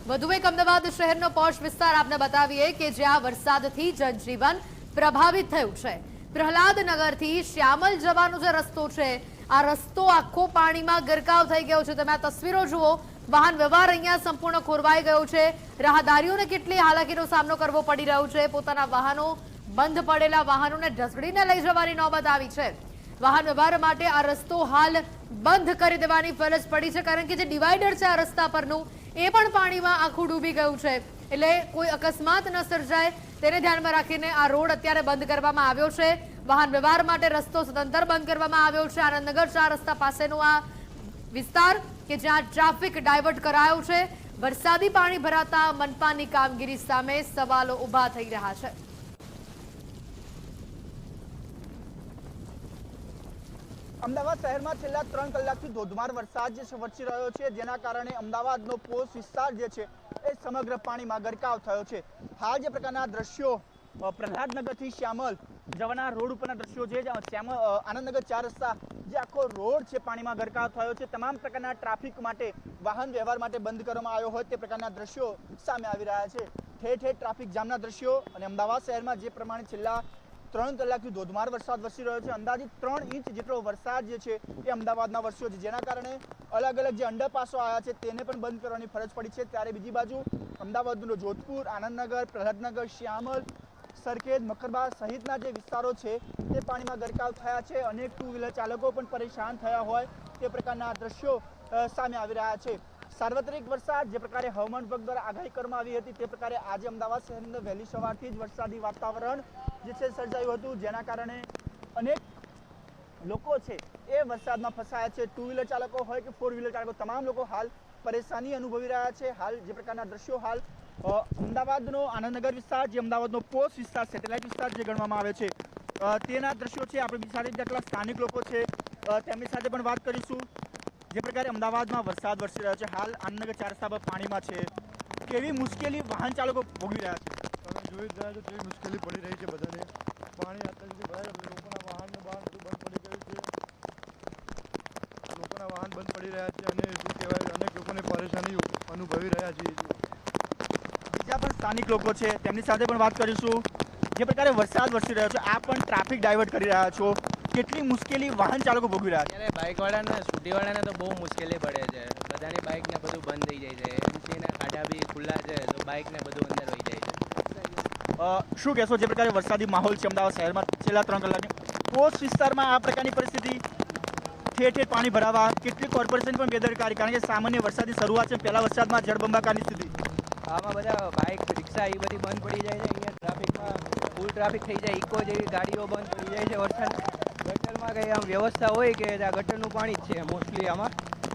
વધુ એક અમદાવાદ શહેરનો પોશ વિસ્તાર આપને બતાવીએ કે જ્યાં વરસાદથી જનજીવન પ્રભાવિત થયું છે। પ્રહલાદનગરથી શ્યામલ જવાનો જે રસ્તો છે, આ રસ્તો આખો પાણીમાં ગરકાવ થઈ ગયો છે। તમે આ તસવીરો જુઓ, વાહન વ્યવહાર અહીંયા સંપૂર્ણ ખોરવાઈ ગયો છે। રાહદારીઓને કેટલી હાલાકીનો સામનો કરવો પડી રહ્યો છે। પોતાના વાહનો બંધ પડેલા વાહનોને ઢસડીને લઈ જવાની નોબત આવી છે। વાહન વ્યવહાર માટે આ રસ્તો હાલ બંધ કરી દેવાની ફરજ પડી છે, કારણ કે જે ડિવાઈડર છે આ રસ્તા પરનું એ પણ પાણીમાં આખું ડૂબી ગયું છે। એટલે કોઈ અકસ્માત ન સર્જાય તેને ધ્યાનમાં રાખીને આ રોડ અત્યારે બંધ કરવામાં આવ્યો છે। વાહન વ્યવહાર માટે રસ્તો સદંતર બંધ કરવામાં આવ્યો છે। આનંદનગર 4 રસ્તા પાસેનો આ વિસ્તાર કે જ્યાં ટ્રાફિક ડાયવર્ટ કરાયો છે। વરસાદી પાણી ભરાતા મનપાની કામગીરી સામે સવાલો ઉભા થઈ રહ્યા છે। અમદાવાદ શહેરમાં છેલ્લા 3 કલાકથી ધોધમાર વરસાદ જે વરસી રહ્યો છે, જેના કારણે અમદાવાદનો પોશ વિસ્તાર જે છે એ સમગ્ર પાણીમાં ગરકાવ થયો છે। હાલ જે પ્રકારના દ્રશ્યો પ્રહલાદનગરથી શ્યામલ જવાના રોડ ઉપરના દ્રશ્યો છે, આનંદનગર 4 રસ્તા જે આખો રોડ છે પાણીમાં ગરકાવ થયો છે। તમામ પ્રકારના ટ્રાફિક માટે, વાહન વ્યવહાર માટે બંધ કરવામાં આવ્યો હોય તે પ્રકારના દ્રશ્યો સામે આવી રહ્યા છે। ઠેર ઠેર ટ્રાફિક જામના દ્રશ્યો અને અમદાવાદ શહેરમાં જે પ્રમાણે છેલ્લા 3 કલાકથી ધોધમાર વરસાદ વરસી રહ્યો છે, અંદાજિત 3 ઇંચ જેટલો વરસાદ જે છે એ અમદાવાદમાં વરસ્યો છે, જેના કારણે અલગ અલગ જે અંડરપાસો આવ્યા છે તેને પણ બંધ કરવાની ફરજ પડી છે। ત્યારે બીજી બાજુ અમદાવાદનો જોધપુર, આનંદનગર, પ્રહલાદનગર, શ્યામલ, સરખેજ, મકરબા સહિતના જે વિસ્તારો છે તે પાણીમાં ગરકાવ થયા છે। અનેક 2 વ્હીલર ચાલકો પણ પરેશાન થયા હોય તે પ્રકારના દ્રશ્યો સામે આવી રહ્યા છે। સાર્વત્રિક વરસાદ જે પ્રકારે હવામાન વિભાગ દ્વારા આગાહી કરવામાં આવી હતી તે પ્રકારે આજે અમદાવાદ શહેરની અંદર વહેલી સવારથી જ વરસાદી વાતાવરણ જે છે સર્જાયું હતું, જેના કારણે અનેક લોકો છે એ વરસાદમાં ફસાયા છે। 2 વ્હીલર ચાલકો હોય કે 4 વ્હીલર ચાલકો, તમામ લોકો હાલ પરેશાની અનુભવી રહ્યા છે। હાલ જે પ્રકારના દ્રશ્યો હાલ અમદાવાદનો આનંદનગર વિસ્તાર, જે અમદાવાદનો પોસ્ટ વિસ્તાર, સેટેલાઇટ વિસ્તાર જે ગણવામાં આવે છે, તેના દ્રશ્યો છે। આપણે બીજી સાથે જેટલા સ્થાનિક લોકો છે તેમની સાથે પણ વાત કરીશું। જે પ્રકારે અમદાવાદમાં વરસાદ વરસી રહ્યો છે, હાલ આનંદનગર 4 રસ્તા પર પાણીમાં છે, કેવી મુશ્કેલી વાહન ચાલકો ભોગવી રહ્યા છે? તમે જોઈ જ રહ્યા છો કેવી મુશ્કેલી પડી રહી છે બધાને। પાણી અત્યાર સુધી ભરાય, લોકોના વાહન બહાર બધું બંધ પડી ગયું છે। લોકોના વાહન બંધ પડી રહ્યા છે અને શું કહેવાય, અનેક લોકોને પરેશાની અનુભવી રહ્યા છીએ। બીજા પણ સ્થાનિક લોકો છે તેમની સાથે પણ વાત કરીશું। જે પ્રકારે વરસાદ વરસી રહ્યો છે, આ પણ ટ્રાફિક ડાયવર્ટ કરી રહ્યા છો, કેટલી મુશ્કેલી વાહન ચાલકો ભોગવી રહ્યા છે? ત્યારે બાઇકવાળાને, સ્કૂટીવાળાને તો બહુ મુશ્કેલી પડે છે। બધાની બાઇક ને બધું બંધ થઈ જાય છે, એમસીના ખાડા બી ખુલ્લા છે તો બાઇક ને બધું અંદર હોઈ જાય છે। શું કહેશો, જે પ્રકારે વરસાદી માહોલ છે અમદાવાદ શહેરમાં છેલ્લા 3 કલાકની, પોસ્ટ વિસ્તારમાં આ પ્રકારની પરિસ્થિતિ, ઠેર ઠેર પાણી ભરાવા, કેટલી કોર્પોરેશન પણ બેદરકારી, કારણ કે સામાન્ય વરસાદની શરૂઆત છે, પહેલા વરસાદમાં જળબંબાકારની સ્થિતિ। આમાં બધા બાઇક, રિક્ષા એ બધી બંધ પડી જાય છે। અહીંયા ટ્રાફિકમાં ફૂલ ટ્રાફિક થઈ જાય, ઇકો જેવી ગાડીઓ બંધ પડી જાય છે। વરસાદ ગટરમાં કંઈ આમ વ્યવસ્થા હોય કે આ ગટરનું પાણી જ છે મોસ્ટલી આમાં,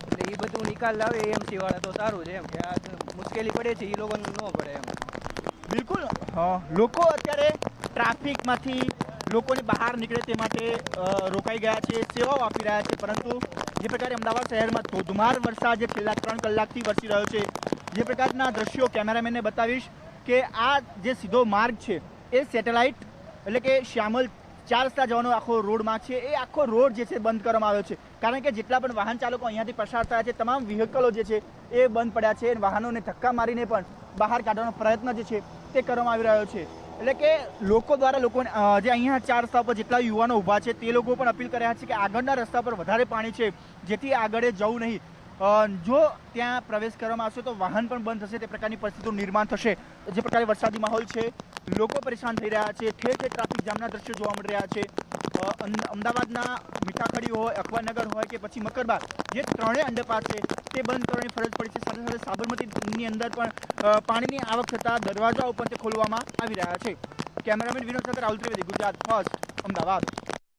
એટલે એ બધું નિકાલ લાવે એમસી વાળા તો સારું છે, એમ કે આ મુશ્કેલી પડે છે એ લોકોને ન પડે એમ। બિલકુલ, લોકો અત્યારે ટ્રાફિકમાંથી લોકોને બહાર નીકળે તે માટે રોકાઈ ગયા છે, સેવાઓ આપી રહ્યા છે, પરંતુ જે પ્રકારે અમદાવાદ શહેરમાં ધોધમાર વરસાદ જે છેલ્લા 3 કલાકથી વરસી રહ્યો છે, જે પ્રકારના દ્રશ્યો કેમેરામેનને બતાવીશ કે આ જે સીધો માર્ગ છે એ સેટેલાઇટ એટલે કે શ્યામલ 4 રસ્તા જવાનો આખો રોડમાં છે, એ આખો રોડ જે છે બંધ કરવામાં આવ્યો છે, કારણ કે જેટલા પણ વાહન ચાલકો અહીંયાથી પસાર થયા છે તમામ વ્હીકલો જે છે એ બંધ પડ્યા છે। વાહનોને ધક્કા મારીને પણ બહાર કાઢવાનો પ્રયત્ન જે છે તે કરવામાં આવી રહ્યો છે। એટલે કે લોકો દ્વારા લોકોને જે અહીંયા 4 રસ્તા પર જેટલા યુવાનો ઊભા છે તે લોકો પણ અપીલ કર્યા છે કે આગળના રસ્તા પર વધારે પાણી છે, જેથી આગળ જવું નહીં। જો ત્યાં પ્રવેશ કરવામાં આવશે તો વાહન પણ બંધ થશે, તે પ્રકારની પરિસ્થિતિનું નિર્માણ થશે। જે પ્રકારે વરસાદી માહોલ છે, લોકો પરેશાન થઈ રહ્યા છે, ઠેર ઠેર ટ્રાફિક જામના દ્રશ્યો જોવા મળી રહ્યા છે। અમદાવાદના મીઠાખડી હોય, અખબારનગર હોય કે પછી મકરબા, જે 3 અંડરપાસ છે તે બંધ કરવાની ફરજ પડી છે। સાથે સાથે સાબરમતીની અંદર પણ પાણીની આવક થતાં દરવાજાઓ પણ તે ખોલવામાં આવી રહ્યા છે। કેમેરામેન વિનોદ સાથે રાહુલ ત્રિવેદી, ગુજરાત ફર્સ્ટ, અમદાવાદ।